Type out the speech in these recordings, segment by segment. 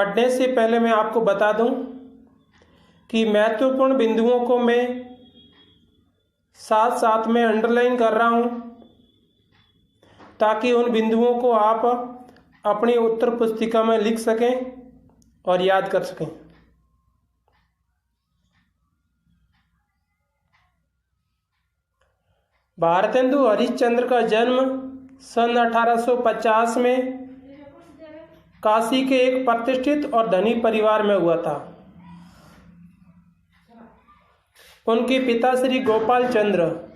पढ़ने से पहले मैं आपको बता दूं कि महत्वपूर्ण बिंदुओं को मैं साथ साथ में अंडरलाइन कर रहा हूं ताकि उन बिंदुओं को आप अपनी उत्तर पुस्तिका में लिख सकें और याद कर सकें। भारतेंदु हरिश्चंद्र का जन्म सन 1850 में काशी के एक प्रतिष्ठित और धनी परिवार में हुआ था। उनके पिता श्री गोपाल चंद्र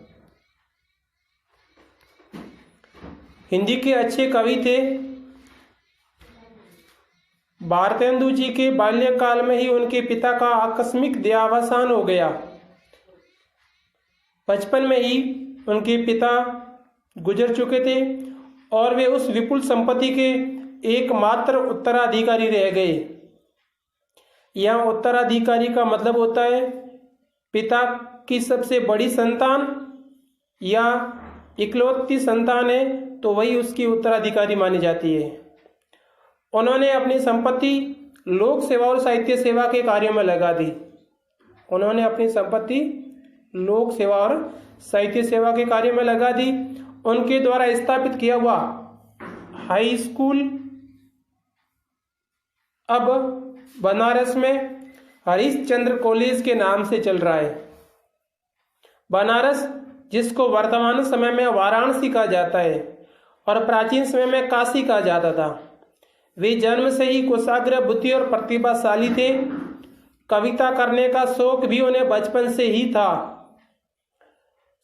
हिंदी के अच्छे कवि थे। भारतेंदु जी के बाल्यकाल में ही उनके पिता का आकस्मिक देहावसान हो गया। बचपन में ही उनके पिता गुजर चुके थे और वे उस विपुल संपत्ति के एकमात्र उत्तराधिकारी रह गए। यहाँ उत्तराधिकारी का मतलब होता है पिता की सबसे बड़ी संतान या इकलौती संतान है तो वही उसकी उत्तराधिकारी मानी जाती है। उन्होंने अपनी संपत्ति लोक सेवा और साहित्य सेवा के कार्यों में लगा दी। उन्होंने अपनी संपत्ति लोक सेवा और साहित्य सेवा के कार्य में लगा दी। उनके द्वारा स्थापित किया हुआ हाई स्कूल अब बनारस में हरिश्चंद्र कॉलेज के नाम से चल रहा है। बनारस, जिसको वर्तमान समय में वाराणसी कहा जाता है और प्राचीन समय में काशी कहा जाता था। वे जन्म से ही कुशाग्र बुद्धि और प्रतिभाशाली थे। कविता करने का शौक भी उन्हें बचपन से ही था।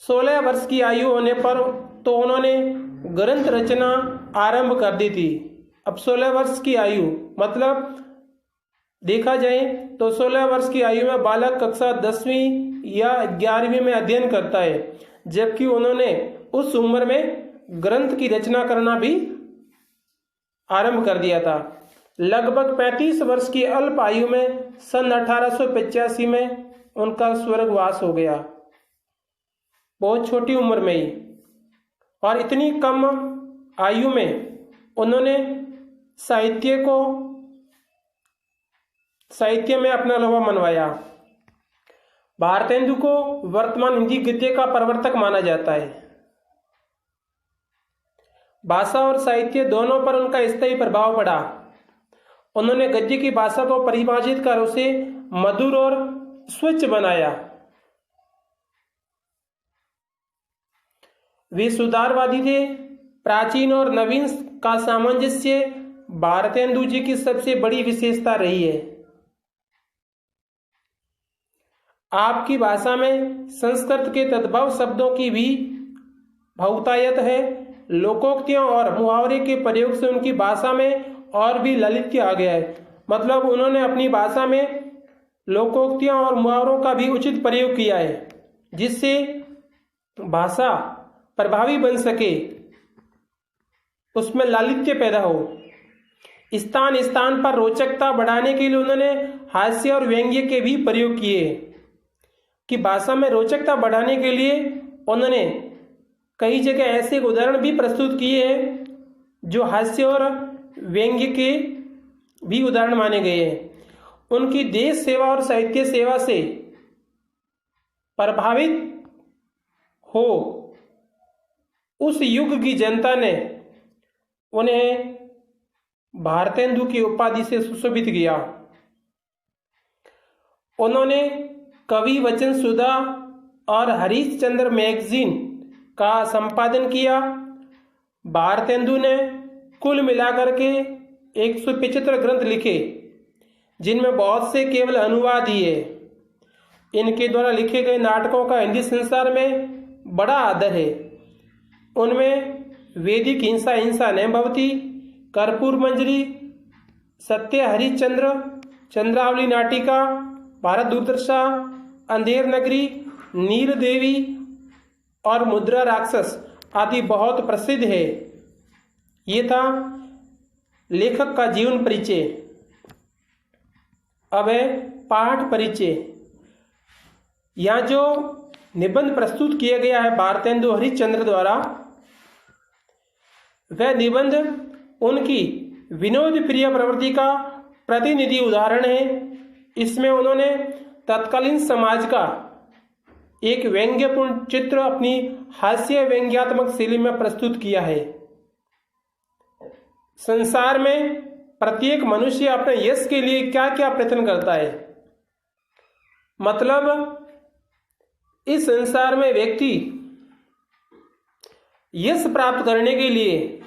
16 वर्ष की आयु होने पर तो उन्होंने ग्रंथ रचना आरंभ कर दी थी। अब 16 वर्ष की आयु मतलब देखा जाए तो 16 वर्ष की आयु में बालक कक्षा 10वीं या 11वीं में अध्ययन करता है, जबकि उन्होंने उस उम्र में ग्रंथ की रचना करना भी आरंभ कर दिया था। लगभग 35 वर्ष की अल्प आयु में सन 1885 में उनका स्वर्गवास हो गया, बहुत छोटी उम्र में ही। और इतनी कम आयु में उन्होंने साहित्य में अपना लोहा मनवाया। भारतेंदु को वर्तमान हिंदी गद्य का प्रवर्तक माना जाता है। भाषा और साहित्य दोनों पर उनका स्थायी प्रभाव पड़ा। उन्होंने गद्य की भाषा को परिभाषित कर उसे मधुर और स्वच्छ बनाया। वे सुधारवादी थे। प्राचीन और नवीन का सामंजस्य भारतेंदु जी की सबसे बड़ी विशेषता रही है। आपकी भाषा में संस्कृत के तद्भव शब्दों की भी बहुतायत है। लोकोक्तियों और मुहावरे के प्रयोग से उनकी भाषा में और भी ललित्य आ गया है। मतलब उन्होंने अपनी भाषा में लोकोक्तियों और मुहावरों का भी उचित प्रयोग किया है, जिससे भाषा प्रभावी बन सके, उसमें लालित्य पैदा हो। स्थान स्थान पर रोचकता बढ़ाने के लिए उन्होंने हास्य और व्यंग्य के भी प्रयोग किए कि भाषा में रोचकता बढ़ाने के लिए उन्होंने कई जगह ऐसे उदाहरण भी प्रस्तुत किए हैं जो हास्य और व्यंग्य के भी उदाहरण माने गए हैं। उनकी देश सेवा और साहित्य सेवा से प्रभावित हो उस युग की जनता ने उन्हें भारतेंदु की उपाधि से सुशोभित किया। उन्होंने कवि वचन सुधा और हरिश्चंद्र मैगजीन का संपादन किया। भारतेंदु ने कुल मिलाकर के 175 ग्रंथ लिखे, जिनमें बहुत से केवल अनुवाद ही है। इनके द्वारा लिखे गए नाटकों का हिंदी संसार में बड़ा आदर है। उनमें वैदिक हिंसा हिंसा नैमभवती, कर्पूर मंजरी, सत्य हरिश्चंद्र, चंद्रावली नाटिका, भारत दुर्दशा, अंधेर नगरी, नील देवी और मुद्रा राक्षस आदि बहुत प्रसिद्ध है। ये था लेखक का जीवन परिचय। अब है पाठ परिचय। यहाँ जो निबंध प्रस्तुत किया गया है भारतेंदु हरिश्चंद्र द्वारा, वह निबंध उनकी विनोद प्रिय प्रवृत्ति का प्रतिनिधि उदाहरण है। इसमें उन्होंने तत्कालीन समाज का एक व्यंग्यपूर्ण चित्र अपनी हास्य व्यंग्यात्मक शैली में प्रस्तुत किया है। संसार में प्रत्येक मनुष्य अपने यश के लिए क्या क्या प्रयत्न करता है, मतलब इस संसार में व्यक्ति यश प्राप्त करने के लिए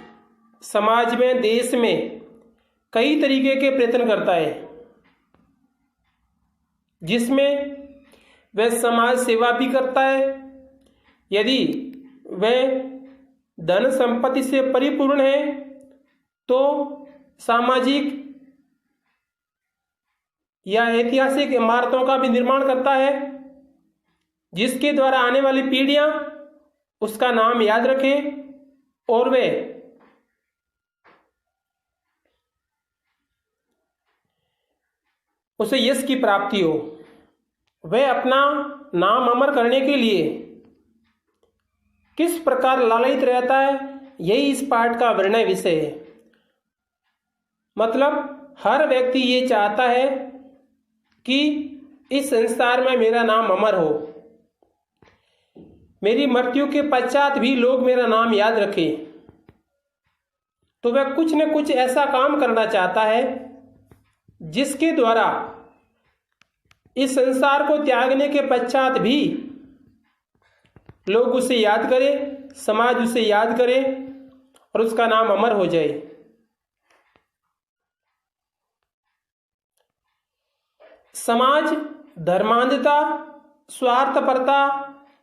समाज में, देश में कई तरीके के प्रयत्न करता है, जिसमें वह समाज सेवा भी करता है। यदि वह धन संपत्ति से परिपूर्ण है तो सामाजिक या ऐतिहासिक इमारतों का भी निर्माण करता है, जिसके द्वारा आने वाली पीढ़ियां उसका नाम याद रखें और वे उसे यश की प्राप्ति हो। वह अपना नाम अमर करने के लिए किस प्रकार लालयित रहता है, यही इस पाठ का वर्णय विषय है। मतलब हर व्यक्ति ये चाहता है कि इस संसार में मेरा नाम अमर हो, मेरी मृत्यु के पश्चात भी लोग मेरा नाम याद रखें। तो वह कुछ न कुछ ऐसा काम करना चाहता है जिसके द्वारा इस संसार को त्यागने के पश्चात भी लोग उसे याद करें, समाज उसे याद करे और उसका नाम अमर हो जाए। समाज धर्मांधता, स्वार्थपरता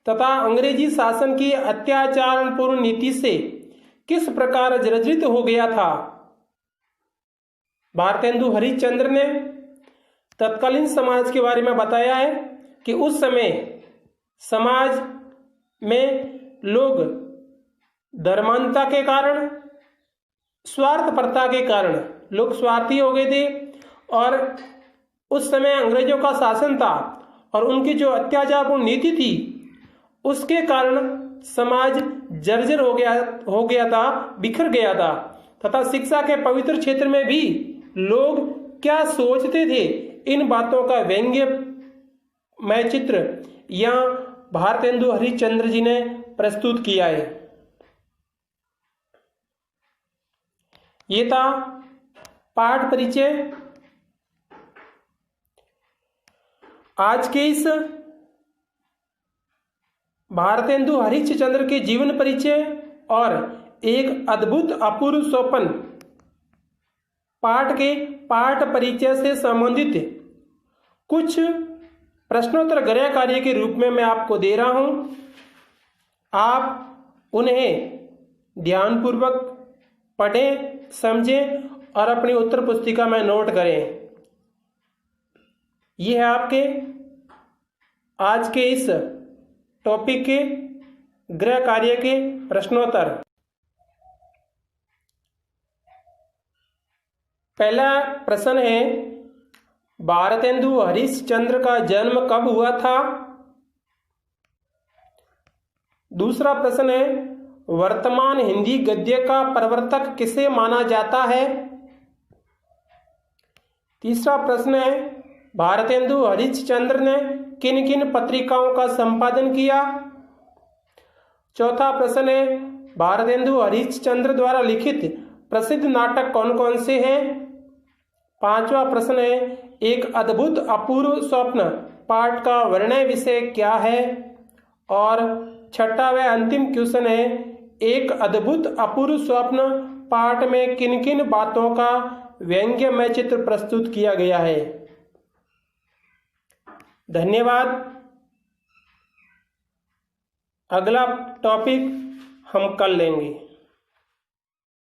तथा अंग्रेजी शासन की अत्याचारपूर्ण नीति से किस प्रकार जर्जरित हो गया था। भारतेंदु हरिश्चंद्र ने तत्कालीन समाज के बारे में बताया है कि उस समय समाज में लोग धर्मांधता के कारण, स्वार्थपरता के कारण लोग स्वार्थी हो गए थे और उस समय अंग्रेजों का शासन था और उनकी जो अत्याचारपूर्ण नीति थी उसके कारण समाज जर्जर हो गया था, बिखर गया था। तथा शिक्षा के पवित्र क्षेत्र में भी लोग क्या सोचते थे, इन बातों का व्यंग्यमय चित्र यहाँ भारतेंदु हरिश्चंद्र जी ने प्रस्तुत किया है। ये था पाठ परिचय। आज के इस भारतेंदु हरिश्चंद्र के जीवन परिचय और एक अद्भुत अपूर्व स्वप्न पाठ के पाठ परिचय से संबंधित कुछ प्रश्नोत्तर गृह कार्य के रूप में मैं आपको दे रहा हूं। आप उन्हें ध्यानपूर्वक पढ़ें, समझें और अपनी उत्तर पुस्तिका में नोट करें। यह है आपके आज के इस टॉपिक के गृह कार्य के प्रश्नोत्तर। पहला प्रश्न है, भारतेंदु हरिश्चंद्र का जन्म कब हुआ था। दूसरा प्रश्न है, वर्तमान हिंदी गद्य का प्रवर्तक किसे माना जाता है। तीसरा प्रश्न है, भारतेंदु हरिश्चंद्र ने किन किन पत्रिकाओं का संपादन किया। चौथा प्रश्न है, भारतेंदु हरिश्चंद्र द्वारा लिखित प्रसिद्ध नाटक कौन कौन से हैं। पांचवा प्रश्न है, एक अद्भुत अपूर्व स्वप्न पाठ का वर्णय विषय क्या है। और छठा व अंतिम क्वेश्चन है, एक अद्भुत अपूर्व स्वप्न पाठ में किन किन बातों का व्यंग्यमय चित्र प्रस्तुत किया गया है। धन्यवाद। अगला टॉपिक हम कल लेंगे।